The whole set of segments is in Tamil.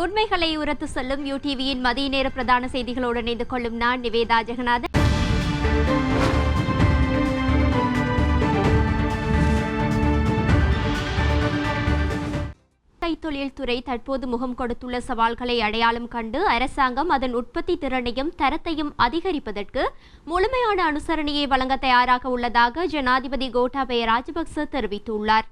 உண்மைகளை உரத்து சொல்லும் யூடிவியின் மதிய நேர பிரதான செய்திகளோடு இணைந்து கொள்ளும் நான் நிவேதா ஜெகநாதன். கைத்தொழில் துறை தற்போது முகம் கொடுத்துள்ள சவால்களை அடையாளம் கண்டு அரசாங்கம் அதன் உற்பத்தி திறனையும் தரத்தையும் அதிகரிப்பதற்கு முழுமையான அனுசரணையை வழங்க தயாராக உள்ளதாக ஜனாதிபதி கோட்டாபய ராஜபக்ச தெரிவித்துள்ளார்.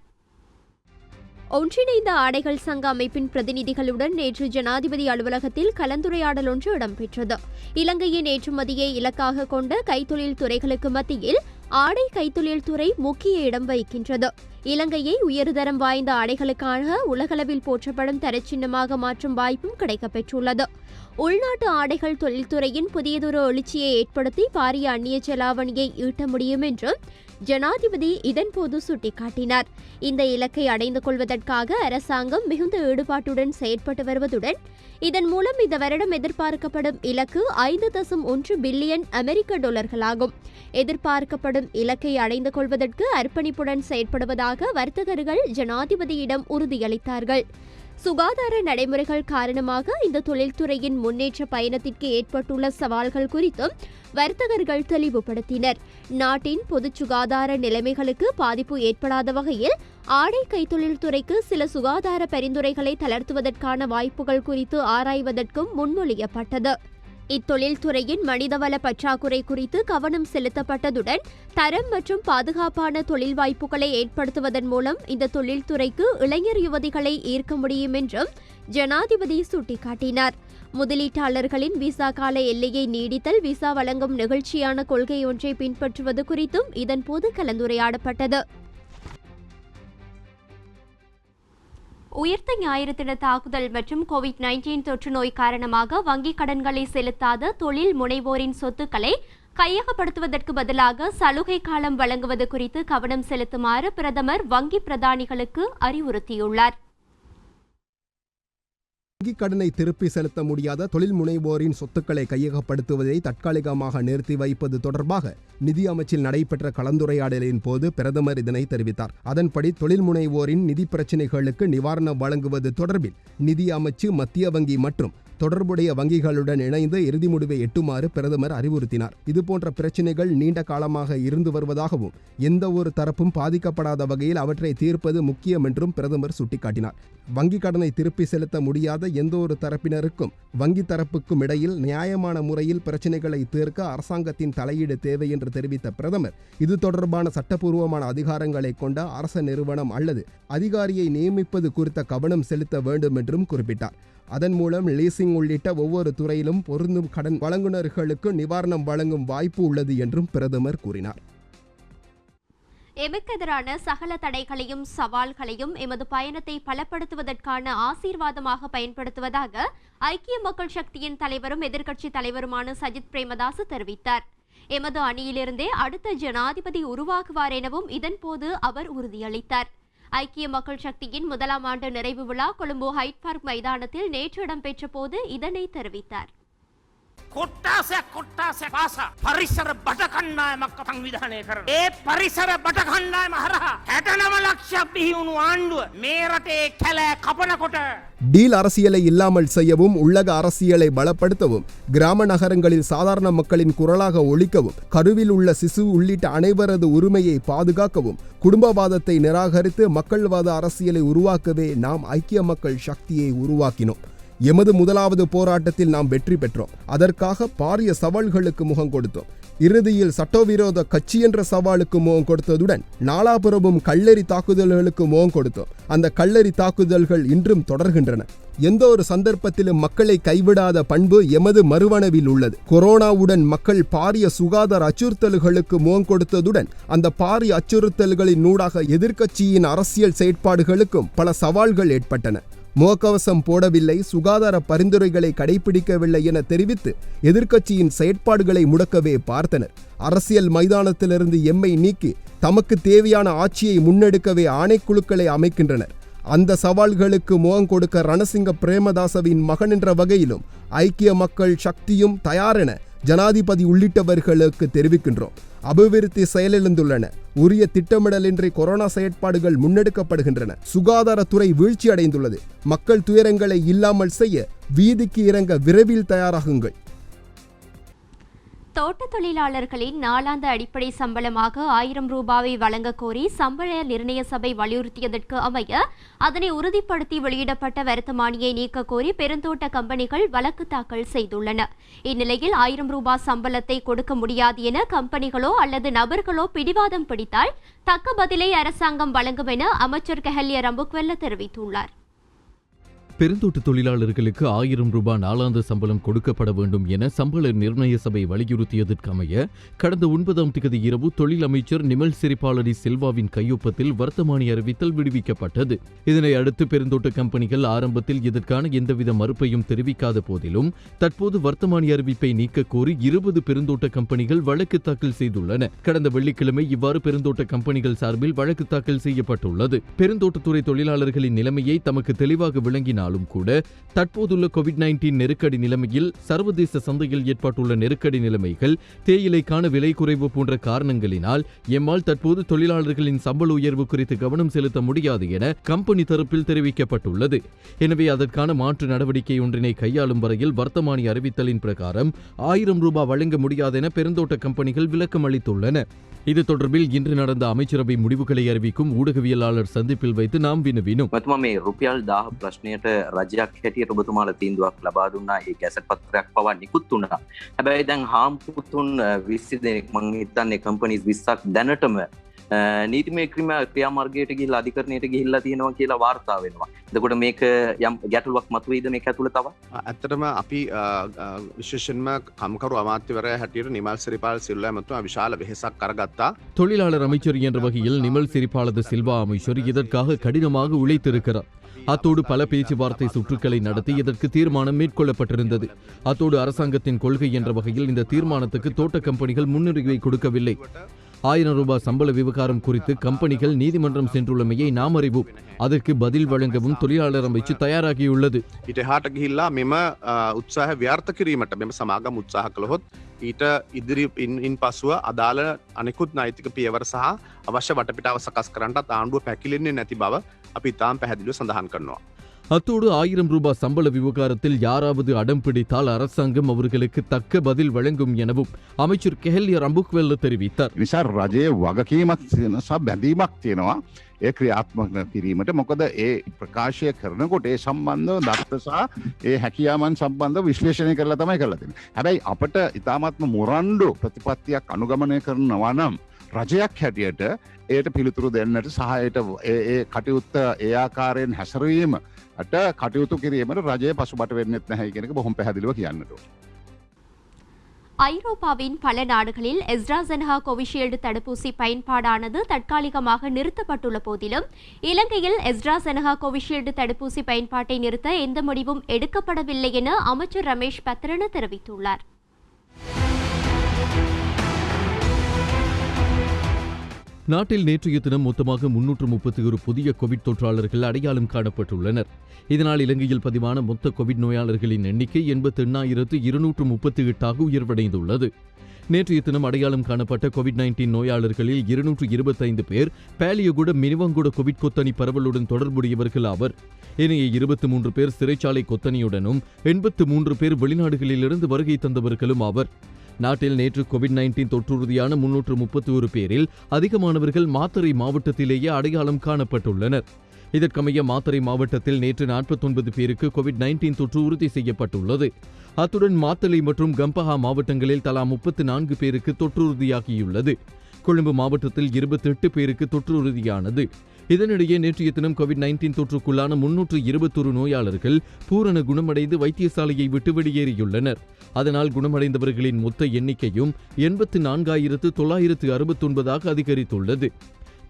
ஒன்றிணைந்த ஆடைகள் சங்க அமைப்பின் பிரதிநிதிகளுடன் நேற்று ஜனாதிபதி அலுவலகத்தில் கலந்துரையாடல் ஒன்று இடம்பெற்றது. இலங்கையின் ஏற்றுமதியை இலக்காக கொண்ட கைத்தொழில் துறைகளுக்கு மத்தியில் ஆடை கைத்தொழில் துறை முக்கிய இடம் வகிக்கின்றது. இலங்கையை உயர்தரம் வாய்ந்த ஆடைகளுக்கான உலகளவில் போற்றப்படும் தரச்சின்னமாக மாற்றும் வாய்ப்பும் கிடைக்கப்பெற்றுள்ளது. உள்நாட்டு ஆடைகள் தொழில்துறையின் புதியதொரு எழுச்சியை ஏற்படுத்தி பாரிய அந்நிய செலாவணியை ஈட்ட முடியும் என்றும் ஜனாதிபதி இதன்போது சுட்டிக்காட்டினார். இந்த இலக்கை அடைந்து கொள்வதற்காக அரசாங்கம் மிகுந்த ஈடுபாட்டுடன் செயற்பட்டு வருவதுடன் இதன் மூலம் இந்த வருடம் எதிர்பார்க்கப்படும் இலக்கு 5.1 பில்லியன் அமெரிக்க டாலர்களாகும். எதிர்பார்க்கப்படும் இலக்கை அடைந்து கொள்வதற்கு அர்ப்பணிப்புடன் செயற்படுவதாக வர்த்தகர்கள் ஜனாதிபதியிடம் உறுதியளித்தார்கள். சுகாதார நடைமுறைகள் காரணமாக இந்த தொழில்துறையின் முன்னேற்ற பயணத்திற்கு ஏற்பட்டுள்ள சவால்கள் குறித்தும் வர்த்தகர்கள் தெளிவுபடுத்தினர். நாட்டின் பொது சுகாதார நிலைமைகளுக்கு பாதிப்பு ஏற்படாத வகையில் ஆடை கைத்தொழில் துறைக்கு சில சுகாதார பரிந்துரைகளை தளர்த்துவதற்கான வாய்ப்புகள் குறித்து ஆராய்வதற்கும் முன்மொழியப்பட்டது. இத்தொழில்துறையின் மனிதவள பற்றாக்குறை குறித்து கவனம் செலுத்தப்பட்டதுடன் தரம் மற்றும் பாதுகாப்பான தொழில் வாய்ப்புகளை ஏற்படுத்துவதன் மூலம் இந்த தொழில்துறைக்கு இளைஞர் யுவதிகளை ஈர்க்க முடியும் என்றும் ஜனாதிபதி சுட்டிக்காட்டினார். முதலீட்டாளர்களின் விசா கால எல்லையை நீடித்தல், விசா வழங்கும் நிகழ்ச்சியான கொள்கை ஒன்றை பின்பற்றுவது குறித்தும் இதன்போது கலந்துரையாடப்பட்டது. உயிர்த்த ஞாயிறு தின தாக்குதல் மற்றும் கோவிட்-19 தொற்று நோய் காரணமாக வங்கிக் கடன்களை செலுத்தாத தொழில் முனைவோரின் சொத்துக்களை கையகப்படுத்துவதற்கு பதிலாக சலுகை காலம் வழங்குவது குறித்து கவனம் செலுத்துமாறு பிரதமர் வங்கி பிரதானிகளுக்கு அறிவுறுத்தியுள்ளார். வங்கிக் கடனை திருப்பி செலுத்த முடியாத தொழில் முனைவோரின் சொத்துக்களை கையகப்படுத்துவதை தற்காலிகமாக நிறுத்தி வைப்பது தொடர்பாக நிதி அமைச்சில் நடைபெற்ற கலந்துரையாடலின் போது பிரதமர் இதனை தெரிவித்தார். அதன்படி தொழில் முனைவோரின் நிதி பிரச்சினைகளுக்கு நிவாரணம் வழங்குவது தொடர்பில் நிதி அமைச்சு, மத்திய வங்கி மற்றும் தொடர்புடைய வங்கிகளுடன் இணைந்து இறுதி முடிவை எட்டுமாறு பிரதமர் அறிவுறுத்தினார். இதுபோன்ற பிரச்சினைகள் நீண்ட காலமாக இருந்து வருவதாகவும் எந்த ஒரு தரப்பும் பாதிக்கப்படாத வகையில் அவற்றை தீர்ப்பது முக்கியம் என்றும் பிரதமர் சுட்டிக்காட்டினார். வங்கிக் கடனை திருப்பி செலுத்த முடியாத எந்த ஒரு தரப்பினருக்கும் வங்கி தரப்புக்கும் இடையில் நியாயமான முறையில் பிரச்சினைகளை தீர்க்க அரசாங்கத்தின் தலையீடு தேவை என்று தெரிவித்த பிரதமர், இது தொடர்பான சட்டப்பூர்வமான அதிகாரங்களை கொண்ட அரச நிறுவனம் அல்லது அதிகாரியை நியமிப்பது குறித்த கவனம் செலுத்த வேண்டும் என்றும் குறிப்பிட்டார். அதன் மூலம் லீசிங் உள்ளிட்ட ஒவ்வொரு துறையிலும் பொருந்தும் கடன் வழங்குநர்களுக்கு நிவாரணம் வழங்கும் வாய்ப்பு உள்ளது என்றும் பிரதமர் கூறினார். எமக்கு எதிரான சகல தடைகளையும் சவால்களையும் எமது பயணத்தை பலப்படுத்துவதற்கான ஆசீர்வாதமாக பயன்படுத்துவதாக ஐக்கிய மக்கள் சக்தியின் தலைவரும் எதிர்க்கட்சி தலைவருமான சஜித் பிரேமதாச தெரிவித்தார். எமது அணியிலிருந்தே அடுத்த ஜனாதிபதி உருவாகுவார் எனவும் இதன்போது அவர் உறுதியளித்தார். ஐக்கிய மக்கள் சக்தியின் 1ஆம் ஆண்டு நிறைவு விழா கொழும்பு ஹைட் பார்க் மைதானத்தில் நேற்று இடம்பெற்ற போது இதனை தெரிவித்தார். පරිසර බට කණ්ඩායමක් සංවිධානය කරන. ඒ පරිසර බට කණ්ඩායම හරහා 69 ලක්ෂයක් බිහි වුණු ආණ්ඩුව මේ රටේ කැලෑ කපනකොට டீல் அரசியலை இல்லாமல் செய்யவும், உள்ளக அரசியலை பலப்படுத்தவும், கிராம நகரங்களில் சாதாரண மக்களின் குரலாக ஒலிக்கவும், கருவில் உள்ள சிசு உள்ளிட்ட அனைவரது உரிமையை பாதுகாக்கவும், குடும்பவாதத்தை நிராகரித்து மக்கள்வாத அரசியலை உருவாக்கவே நாம் ஐக்கிய மக்கள் சக்தியை உருவாக்கினோம். எமது முதலாவது போராட்டத்தில் நாம் வெற்றி பெற்றோம். அதற்காக பாரிய சவால்களுக்கு முகம் கொடுத்தோம். இறுதியில் சட்டவிரோத கட்சி என்ற சவாலுக்கு முகம் கொடுத்ததுடன் நாலாபுரமும் கல்லெறி தாக்குதல்களுக்கு முகம் கொடுத்தோம். அந்த கல்லெறி தாக்குதல்கள் இன்றும் தொடர்கின்றன. எந்த ஒரு சந்தர்ப்பத்திலும் மக்களை கைவிடாத பண்பு எமது மறுவனவில் உள்ளது. கொரோனாவுடன் மக்கள் பாரிய சுகாதார அச்சுறுத்தல்களுக்கு முகம் கொடுத்ததுடன் அந்த பாரிய அச்சுறுத்தல்களின் ஊடாக எதிர்க்கட்சியின் அரசியல் செயற்பாடுகளுக்கும் பல சவால்கள் ஏற்பட்டன. முகக்கவசம் போடவில்லை, சுகாதார பரிந்துரைகளை கடைபிடிக்கவில்லை என தெரிவித்து எதிர்க்கட்சியின் செயற்பாடுகளை முடக்கவே பார்த்தனர். அரசியல் மைதானத்திலிருந்து எம்மை நீக்கி தமக்கு தேவையான ஆட்சியை முன்னெடுக்கவே ஆணைக்குழுக்களை அமைக்கின்றனர். அந்த சவால்களுக்கு முகம் கொடுக்க ரணசிங்க பிரேமதாசவின் மகன் என்ற வகையிலும் ஐக்கிய மக்கள் சக்தியும் தயாரென ஜனாதிபதி உள்ளிட்டவர்களுக்கு தெரிவிக்கின்றோம். அபிவிருத்தி செயலிழந்துள்ளன. உரிய திட்டமிடலின்றி கொரோனா செயற்பாடுகள் முன்னெடுக்கப்படுகின்றன. சுகாதாரத்துறை வீழ்ச்சி அடைந்துள்ளது. மக்கள் துயரங்களை இல்லாமல் செய்ய வீதிக்கு இறங்க விரைவில் தயாராகுங்கள். தோட்ட தொழிலாளர்களின் நாளாந்த அடிப்படை சம்பளமாக 1000 ரூபாவை வழங்க கோரி சம்பள நிர்ணய சபை வலியுறுத்தியதற்கு அமைய அதனை உறுதிப்படுத்தி வெளியிடப்பட்ட வர்த்தமானியை நீக்க கோரி பெருந்தோட்ட கம்பெனிகள் வழக்கு தாக்கல் செய்துள்ளன. இந்நிலையில் 1000 ரூபாய் சம்பளத்தை கொடுக்க முடியாது என கம்பெனிகளோ அல்லது நபர்களோ பிடிவாதம் பிடித்தால் தக்க பதிலை அரசாங்கம் வழங்கும் என அமைச்சர் கெஹலிய ரம்புக்வெல்ல தெரிவித்துள்ளார். பெருந்தோட்ட தொழிலாளர்களுக்கு 1000 ரூபாய் நாளாந்த சம்பளம் கொடுக்கப்பட வேண்டும் என சம்பள நிர்ணய சபை வலியுறுத்தியதற்கு அமைய கடந்த 9ஆம் தேதி இரவு தொழில் அமைச்சர் நிமல் சிறிபாலடி செல்வாவின் கையொப்பத்தில் வர்த்தமானி அறிவித்தல் விடுவிக்கப்பட்டது. இதனை அடுத்து பெருந்தோட்ட கம்பெனிகள் ஆரம்பத்தில் இதற்கான எந்தவித மறுப்பையும் தெரிவிக்காத போதிலும் தற்போது வர்த்தமானி அறிவிப்பை நீக்க கோரி 20 பெருந்தோட்ட கம்பெனிகள் வழக்கு தாக்கல் செய்துள்ளன. கடந்த வெள்ளிக்கிழமை இவ்வாறு பெருந்தோட்ட கம்பெனிகள் சார்பில் வழக்கு தாக்கல் செய்யப்பட்டுள்ளது. பெருந்தோட்டத்துறை தொழிலாளர்களின் நிலைமையை தமக்கு தெளிவாக விளங்கினார் கூட தற்போதுள்ள கோவிட்-19 நெருக்கடி நிலைமையில் சர்வதேச சந்தையில் ஏற்பட்டுள்ள நெருக்கடி நிலைமைகள், தேயிலைக்கான விலை குறைவு போன்ற காரணங்களினால் எம்மால் தற்போது தொழிலாளர்களின் சம்பள உயர்வு குறித்து கவனம் செலுத்த முடியாது என கம்பெனி தரப்பில் தெரிவிக்கப்பட்டுள்ளது. எனவே அதற்கான மாற்று நடவடிக்கை ஒன்றினை கையாளும் வரையில் வர்த்தமானி அறிவித்தலின் பிரகாரம் 1000 ரூபாய் வழங்க முடியாது என பெருந்தோட்ட கம்பெனிகள் விளக்கம் அளித்துள்ளன. இது தொடர்பில் இன்று நடந்த அமைச்சரவை முடிவுகளை அறிவிக்கும் ஊடகவியலாளர் சந்திப்பில் வைத்து நாம் வினவினோம். මේ රුපියල් 1000 ප්‍රශ්නයට රජයක් හැටියට ඔබතුමාලා තීන්දුවක් ලබා දුන්නා. ඒ ගැසට් පත්‍රයක් පවා නිකුත් වුණා. හැබැයි දැන් හාම්පුතුන් 20 දෙනෙක් මං හිතන්නේ කම්පැනිස් 20ක් දැනටම නීතිමය ක්‍රියාමාර්ගයට ගිහිල්ලා අධිකරණයට ගිහිල්ලා තියෙනවා කියලා වාර්තා වෙනවා. එතකොට මේක යම් ගැටලුවක් මතුවේද මේක ඇතුළත තව? ඇත්තටම අපි විශේෂයෙන්ම කම්කරු අමාත්‍යවරයා හැටියට නිමල් සිරිපාල සිල්වා මතුවා විශාල වෙහෙසක් කරගත්තා. தொழிலாளர் அமைச்சர் என்ற வகையில் நிமல் சிறிபாலத சில்வா அமைச்சர் இதற்காக கடினமாக உழைத்திருக்கிறார். அத்தோடு பல பேச்சுவார்த்தை சுற்றுக்களை நடத்தி இதற்கு தீர்மானம் மேற்கொள்ளப்பட்டிருந்தது. அத்தோடு அரசாங்கத்தின் கொள்கை என்ற வகையில் இந்த தீர்மானத்துக்கு தோட்ட கம்பெனிகள் முன்னுரிமை கொடுக்கவில்லை. 1000 ரூபாய் சம்பள விவகாரம் குறித்து கம்பெனிகள் நீதிமன்றம் சென்றுள்ளமையை நாம் அறிவோம். அதற்கு பதில் வழங்கவும் தொழிலாளர் அமைச்சு தயாராகியுள்ளது. ඉතහාට ගිහිල්ලා මෙම උත්සාහ ව්‍යාර්ථ කිරීමට මෙම සමාගම් උත්සාහ කළහොත් ඊට ඉදිරි ඉන් පසුව අදාළ අනෙකුත් නෛතික පියවර සහ අවශ්‍ය වටපිටාව සකස් කරන්නට ආණ්ඩුව පැකිලෙන්නේ නැති බව අපි තාම පැහැදිලිව සඳහන් කරනවා. அத்தோடு 1000 ரூபாய் சம்பள விவகாரத்தில் யாராவது அடம் பிடித்தால் அரசாங்கம் அவர்களுக்கு தக்க பதில் வழங்கும் எனவும் அமைச்சர் கெஹலிய ரம்புக்வெல்ல தெரிவித்தார். නිසා රජයේ වගකීමක් සහ බැඳීමක් තියෙනවා ඒ ක්‍රියාත්මක කිරීමට. මොකද ඒ ප්‍රකාශය කරනකොට ඒ සම්බන්ධව දත්ත සහ ඒ හැකියාවන් සම්බන්ධව විශ්ලේෂණය කරලා තමයි කරලා තියෙන්නේ. හැබැයි අපට ඉතාමත්ම මොරණ්ඩු ප්‍රතිපත්තියක් අනුගමනය කරනවා නම් රජයක් හැටියට ඒට පිළිතුරු දෙන්නට සහ ඒ කටයුත්ත ඒ ආකාරයෙන් හැසිරීම කටයුතු කිරීමට රජය පසුබට වෙන්නෙත් නැහැ කියන එක බොහොම පැහැදිලිව කියන්නට ඕන. ஐரோப்பாவின் பல நாடுகளில் எஸ்ட்ராசெனகா கோவிஷீல்டு தடுப்பூசி பயன்பாடானது தற்காலிகமாக நிறுத்தப்பட்டுள்ள போதிலும் இலங்கையில் எஸ்ட்ராசெனகா கோவிஷீல்டு தடுப்பூசி பயன்பாட்டை நிறுத்த எந்த முடிவும் எடுக்கப்படவில்லை என அமைச்சர் ரமேஷ் பத்ரன தெரிவித்துள்ளார். நாட்டில் நேற்றைய தினம் மொத்தமாக 331 புதிய கோவிட் தொற்றாளர்கள் அடையாளம் காணப்பட்டுள்ளனர். இதனால் இலங்கையில் பதிவான மொத்த கோவிட் நோயாளர்களின் எண்ணிக்கை 88,238 உயர்வடைந்துள்ளது. நேற்றைய தினம் அடையாளம் காணப்பட்ட கோவிட்-19 நோயாளர்களில் 225 பேர் பேலியகுட மினிவங்குட கோவிட் கொத்தணி பரவலுடன் தொடர்புடையவர்கள் ஆவர். ஏனைய 23 பேர் சிறைச்சாலை கொத்தணியுடனும் 83 பேர் வெளிநாடுகளிலிருந்து வருகை தந்தவர்களும் ஆவர். நாட்டில் நேற்று கோவிட்-19 தொற்றுறுதியான 331 பேரில் அதிகமானவர்கள் மாத்தறை மாவட்டத்திலேயே அடையாளம் காணப்பட்டுள்ளனர். இதற்கமைய மாத்தறை மாவட்டத்தில் நேற்று 49 பேருக்கு கோவிட்-19 தொற்று உறுதி செய்யப்பட்டுள்ளது. அத்துடன் மாத்தளை மற்றும் கம்பஹா மாவட்டங்களில் தலா 34 பேருக்கு தொற்றுறுதியாகியுள்ளது. கொழும்பு மாவட்டத்தில் 28 பேருக்கு தொற்றுறுதியானது. இதனிடையே நேற்றைய தினம் கோவிட்-19 தொற்றுக்குள்ளான 321 நோயாளர்கள் பூரண குணமடைந்து வைத்தியசாலையை விட்டு வெளியேறியுள்ளனர். அதனால் குணமடைந்தவர்களின் மொத்த எண்ணிக்கையும் 84,969 அதிகரித்துள்ளது.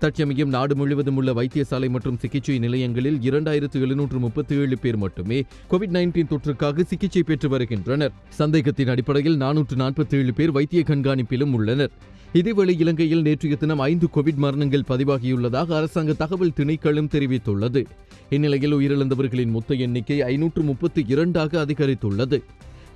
தற்சமயம் நாடு முழுவதும் உள்ள வைத்தியசாலை மற்றும் சிகிச்சை நிலையங்களில் 2,737 பேர் மட்டுமே கோவிட்-19 தொற்றுக்காக சிகிச்சை பெற்று வருகின்றனர். சந்தேகத்தின் அடிப்படையில் 447 பேர் வைத்திய கண்காணிப்பிலும் உள்ளனர். இதேவேளை இலங்கையில் நேற்றைய தினம் 5 கோவிட் மரணங்கள் பதிவாகியுள்ளதாக அரசாங்க தகவல் திணைக்களம் தெரிவித்துள்ளது. இந்நிலையில் உயிரிழந்தவர்களின் மொத்த எண்ணிக்கை 532 அதிகரித்துள்ளது.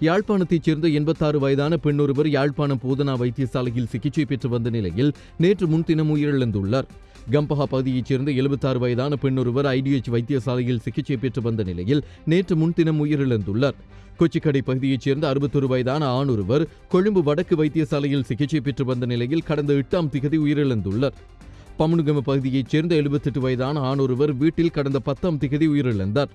யாழ்ப்பாணத்தைச் சேர்ந்த 86 வயதான பெண் ஒருவர் யாழ்ப்பாணம் போதனா வைத்தியசாலையில் சிகிச்சை பெற்று வந்த நிலையில் நேற்று முன்தினம் உயிரிழந்துள்ளார். கம்பஹா பகுதியைச் சேர்ந்த 76 வயதான பெண் ஒருவர் IDH வைத்தியசாலையில் சிகிச்சை பெற்று வந்த நிலையில் நேற்று முன்தினம் உயிரிழந்துள்ளார். கொச்சிக்கடை பகுதியைச் சேர்ந்த 61 வயதான ஆண் ஒருவர் கொழும்பு வடக்கு வைத்தியசாலையில் சிகிச்சை பெற்று வந்த நிலையில் கடந்த 8ஆம் திகதி உயிரிழந்துள்ளார். பமுனுகம பகுதியைச் சேர்ந்த 78 வயதான ஆண் ஒருவர் வீட்டில் கடந்த 10ஆம் திகதி உயிரிழந்தார்.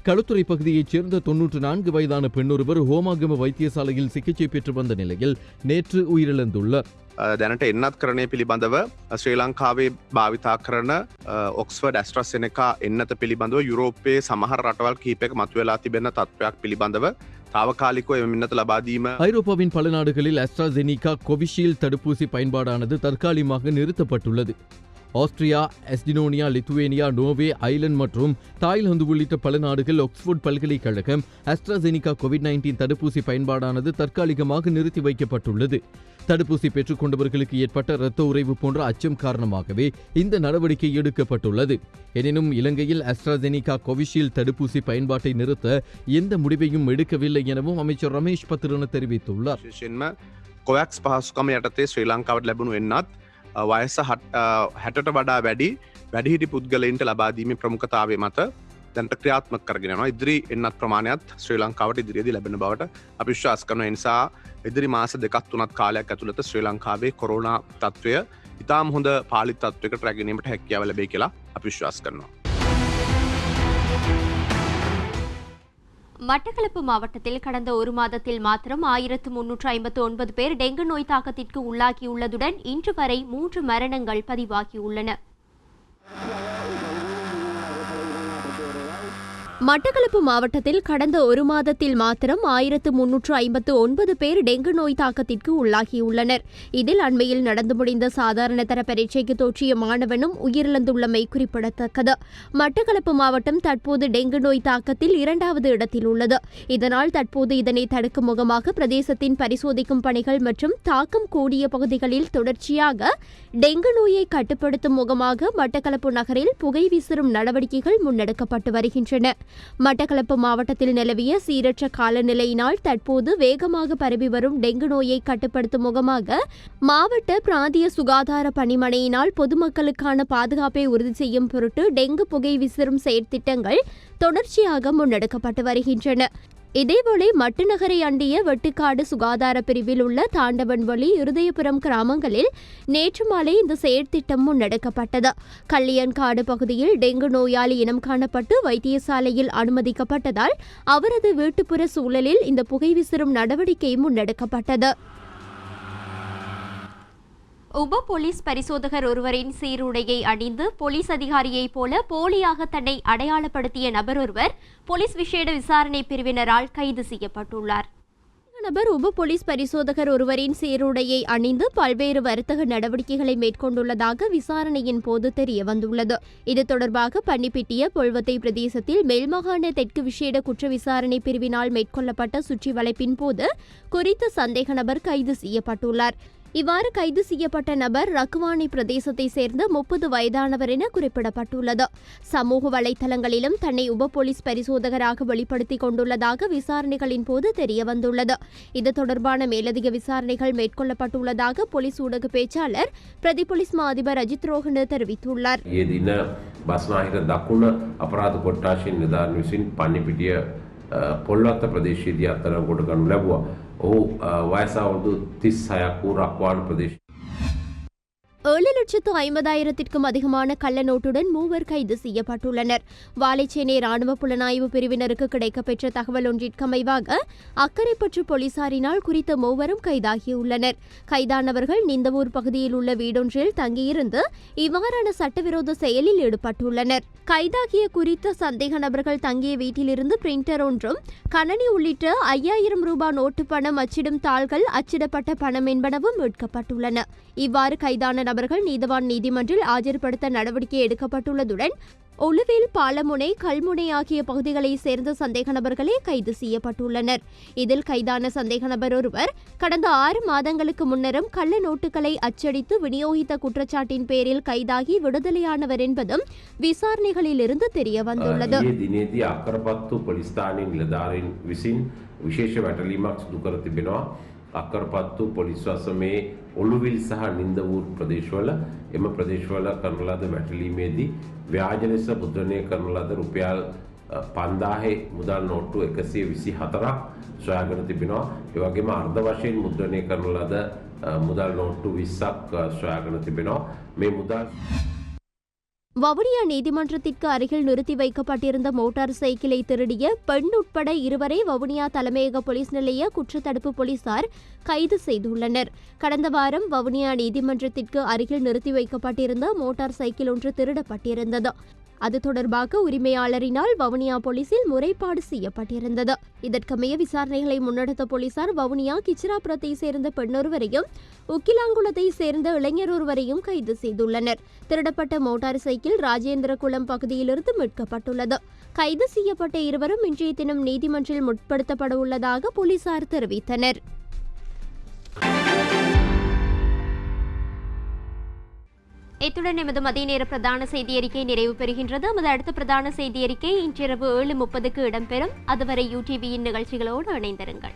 களுத்துறை பகுதியைச் சேர்ந்த 94 வயதான பெண் ஒருவர் ஹோமாகம வைத்தியசாலையில் சிகிச்சை பெற்று வந்த நிலையில் நேற்று உயிரிழந்துள்ளார். දැනට එන්නත් කරණය පිළිබඳව ශ්‍රී ලංකාවේ භාවිතා කරන ඔක්ස්ෆර්ඩ් ඇස්ට්‍රාසෙනෙකා එන්නත පිළිබඳව යුරෝපයේ සමහර රටවල් කිහිපයක මතුවලා තිබෙන තත්ත්වයක් පිළිබඳව තාවකාලිකව එම එන්නත ලබා දීම ஐரோப்பாவின் பல நாடுகளில் அஸ்ட்ராசெனிகா கோவிஷீல்டு தடுப்பூசி பயன்பாடானது தற்காலிகமாக நிறுத்தப்பட்டுள்ளது. ஆஸ்திரியா, எஸ்டினோனியா, லித்துவேனியா, நோர்வே, ஐலண்ட் மற்றும் தாய்லாந்து உள்ளிட்ட பல நாடுகள் ஆக்ஸ்போர்ட் பல்கலைக்கழகம் அஸ்ட்ராசெனிகா கோவிட்-19 தடுப்பூசி பயன்பாடானது தற்காலிகமாக நிறுத்தி வைக்கப்பட்டுள்ளது. தடுப்பூசி பெற்றுக் கொண்டவர்களுக்கு ஏற்பட்ட இரத்த உறைவு போன்ற அச்சம் காரணமாகவே இந்த நடவடிக்கை எடுக்கப்பட்டுள்ளது. எனினும் இலங்கையில் அஸ்ட்ராசெனிகா கோவிஷீல்டு தடுப்பூசி பயன்பாட்டை நிறுத்த எந்த முடிவையும் எடுக்கவில்லை எனவும் அமைச்சர் ரமேஷ் பத்ரன தெரிவித்துள்ளார். කොවැක්ස් පහසුකම යටතේ ශ්‍රී ලංකාවට ලැබුණු එන්නත් වයස 60ට වඩා වැඩිහිටි පුද්ගලයින්ට ලබාදීමේ ප්‍රමුඛතාවය මත දැනට ක්‍රියාත්මක කරගෙන යනවා. ඉදිරි එන්නත් ප්‍රමාණයත් ශ්‍රී ලංකාවට ඉදිරියේදී ලැබෙන බවට අපි විශ්වාස කරනවා. ඒ නිසා ඉදිරි මාස 2-3 කාලයක් ඇතුළත ශ්‍රී ලංකාවේ කොරෝනා තත්ත්වය ඉතාම හොඳ පාලිත තත්ත්වයකට රැගෙන ගැනීමට හැකියාව ලැබෙයි කියලා අපි විශ්වාස කරනවා. மட்டக்களப்பு மாவட்டத்தில் கடந்த ஒரு மாதத்தில் மாத்திரம் 1359 பேர் டெங்கு நோய் தாக்கத்திற்கு உள்ளாகியுள்ளதுடன் இன்று வரை 3 மரணங்கள் பதிவாகியுள்ளன. மட்டக்களப்பு மாவட்டத்தில் கடந்த ஒரு மாதத்தில் மாத்திரம் 1359 பேர் டெங்கு நோய் தாக்கத்திற்கு உள்ளாகியுள்ளனர். இதில் அண்மையில் நடந்து முடிந்த சாதாரண தர பரீட்சைக்கு தோற்றிய மாணவனும் உயிரிழந்துள்ளமை குறிப்பிடத்தக்கது. மட்டக்களப்பு மாவட்டம் தற்போது டெங்கு நோய் தாக்கத்தில் 2வது இடத்தில் உள்ளது. இதனால் தற்போது இதனை தடுக்கும் முகமாக பிரதேசத்தின் பரிசோதிக்கும் பணிகள் மற்றும் தாக்கம் கூடிய பகுதிகளில் தொடர்ச்சியாக டெங்கு நோயை கட்டுப்படுத்தும் முகமாக மட்டக்களப்பு நகரில் புகை வீசும் நடவடிக்கைகள் முன்னெடுக்கப்பட்டு வருகின்றன. மட்டக்களப்பு மாவட்டத்தில் நிலவிய சீரற்ற காலநிலையினால் தற்போது வேகமாக பரவி வரும் டெங்கு நோயை கட்டுப்படுத்தும் முகமாக மாவட்ட பிராந்திய சுகாதார பணிமனையினால் பொதுமக்களுக்கான பாதுகாப்பை உறுதி செய்யும் பொருட்டு டெங்கு புகை விசிறும் செயற்திட்டங்கள் தொடர்ச்சியாக முன்னெடுக்கப்பட்டு வருகின்றன. இதேவேளை மட்டுநகரை அண்டிய வெட்டுக்காடு சுகாதார பிரிவில் உள்ள தாண்டவன்வழி, இருதயபுரம் கிராமங்களில் நேற்று மாலை இந்த செயற்திட்டம் முன்னெடுக்கப்பட்டது. கள்ளியன்காடு பகுதியில் டெங்கு நோயாளி இனம் காணப்பட்டு வைத்தியசாலையில் அனுமதிக்கப்பட்டதால் அவரது வீட்டுப்புற சூழலில் இந்த புகை விசிறும் நடவடிக்கை முன்னெடுக்கப்பட்டது. உப போலீஸ் பரிசோதகர் ஒருவரின் சீருடையை அணிந்து போலீஸ் அதிகாரியைப் போல போலியாக தன்னை அடையாளப்படுத்திய நபர் ஒருவர் போலீஸ் விசேட விசாரணை பிரிவினரால் கைது செய்யப்பட்டுள்ளார். நபர் உப போலீஸ் பரிசோதகர் ஒருவரின் சீருடையை அணிந்து பல்வேறு வர்த்தக நடவடிக்கைகளை மேற்கொண்டுள்ளதாக விசாரணையின் போது தெரிய வந்துள்ளது. இது தொடர்பாக பன்னிப்பிட்டிய பொல்வத்தை பிரதேசத்தில் மேல்மாகாண தெற்கு விசேட குற்ற விசாரணை பிரிவினால் மேற்கொள்ளப்பட்ட சுற்றி வளைப்பின் போது குறித்த சந்தேக நபர் கைது செய்யப்பட்டுள்ளார். இவ்வாறு கைது செய்யப்பட்ட நபர் ரக்குவானி பிரதேசத்தை சேர்ந்த 30 வயதானவர் என குறிப்பிடப்பட்டுள்ளது. சமூக வலைதளங்களிலும் தன்னை உப போலீஸ் பரிசோதகராக வெளிப்படுத்திக் கொண்டுள்ளதாக விசாரணைகளின் போது தெரிய வந்துள்ளது. இது தொடர்பான மேலதிக விசாரணைகள் மேற்கொள்ளப்பட்டுள்ளதாக போலீஸ் ஊடக பேச்சாளர் பிரதி போலீஸ் மா அதிபர் அஜித் ரோஹன தெரிவித்துள்ளார். පොල්වත්ත ප්‍රදේශයේදී අත්අඩංගුවට ගනු ලැබුවා. ඔහු වයස අවුරුදු 36ක් වූ රක්වාන ප්‍රදේශ 7,50,000க்கும் அதிகமான கள்ள நோட்டுடன் 3 கைது செய்யப்பட்டுள்ளனர். வாழைச்சேனை ராணுவ புலனாய்வு பிரிவினருக்கு கிடைக்கப்பெற்ற தகவல் ஒன்றிற்கமைவாக அக்கரைப்பற்று போலீசாரினால் குறித்த 3 கைதாகியுள்ளனர். கைதானவர்கள் நிந்தவூர் பகுதியில் உள்ள வீடொன்றில் தங்கியிருந்து இவ்வாறான சட்டவிரோத செயலில் ஈடுபட்டுள்ளனர். கைதாகிய குறித்த சந்தேக நபர்கள் தங்கிய வீட்டிலிருந்து பிரிண்டர் ஒன்றும் கணனி உள்ளிட்ட 5,000 ரூபாய் நோட்டு பணம் அச்சிடும் தாள்கள், அச்சிடப்பட்ட பணம் என்பனவும் மீட்கப்பட்டுள்ளன. இவ்வாறு கைதான நபர்கள் நீதவான் நீதிமன்றில் ஆஜர்படுத்த நடவடிக்கை எடுக்கப்பட்டுள்ளதுடன் ஒலுவில் பாலமுனை கல்முனை ஆகிய பகுதிகளைச் சேர்ந்த சந்தேக நபர்களே கைது செய்யப்பட்டுள்ளனர். இதில் கைதான சந்தேக நபர் ஒருவர் கடந்த 6 மாதங்களுக்கு முன்னரும் கள்ள நோட்டுகளை அச்சடித்து விநியோகித்த குற்றச்சாட்டின் பேரில் கைதாகி விடுதலையானவர் என்பதும் விசாரணைகளிலிருந்து தெரியவந்துள்ளது. අක්කරපත්තු පොලිස් වසමේ ඔළුවිල් සහ නින්දවූර් ප්‍රදේශවල එම ප්‍රදේශවල කරන ලද වැටලීමේදී ව්‍යාජ ලෙස මුද්‍රණය කරන ලද රුපියල් 5000 මුදල් නෝට්ටු 124ක් සොයාගෙන තිබෙනවා. ඒ වගේම අර්ධ වශයෙන් මුද්‍රණය කරන ලද මුදල් නෝට්ටු 20ක් සොයාගෙන තිබෙනවා. මේ මුදල් வவுனியா நீதிமன்றத்திற்கு அருகில் நிறுத்தி வைக்கப்பட்டிருந்த மோட்டார் சைக்கிளை திருடிய பெண் உட்பட 2 வரை வவுனியா தலைமையக போலீஸ் நிலைய குற்றத்தடுப்பு போலீசார் கைது செய்துள்ளனர். கடந்த வாரம் வவுனியா நீதிமன்றத்திற்கு அருகில் நிறுத்தி வைக்கப்பட்டிருந்த மோட்டார் சைக்கிள் ஒன்று திருடப்பட்டிருந்தது. அது தொடர்பாக உரிமையாளரினால் வவுனியா போலீசில் முறைப்பாடு செய்யப்பட்டிருந்தது. இதற்கமைய விசாரணைகளை முன்னெடுத்த போலீசார் வவுனியா கிச்சிராபுரத்தை சேர்ந்த பெண்ணொருவரையும் உக்கிலாங்குளத்தை சேர்ந்த இளைஞர் ஒருவரையும் கைது செய்துள்ளனர். திருடப்பட்ட மோட்டார் சைக்கிள் ராஜேந்திரகுளம் பகுதியிலிருந்து மீட்கப்பட்டுள்ளது. கைது செய்யப்பட்ட இருவரும் இன்றைய தினம் நீதிமன்றில் முற்படுத்தப்பட உள்ளதாக போலீசார் தெரிவித்தனர். இத்துடன் எமது மதிய நேர பிரதான செய்தி அறிக்கை நிறைவு பெறுகின்றது. நமது அடுத்த பிரதான செய்தி அறிக்கை இன்றிரவு 7:30க்கு இடம்பெறும். அதுவரை UTVயின் நிகழ்ச்சிகளோடு இணைந்திருங்கள்.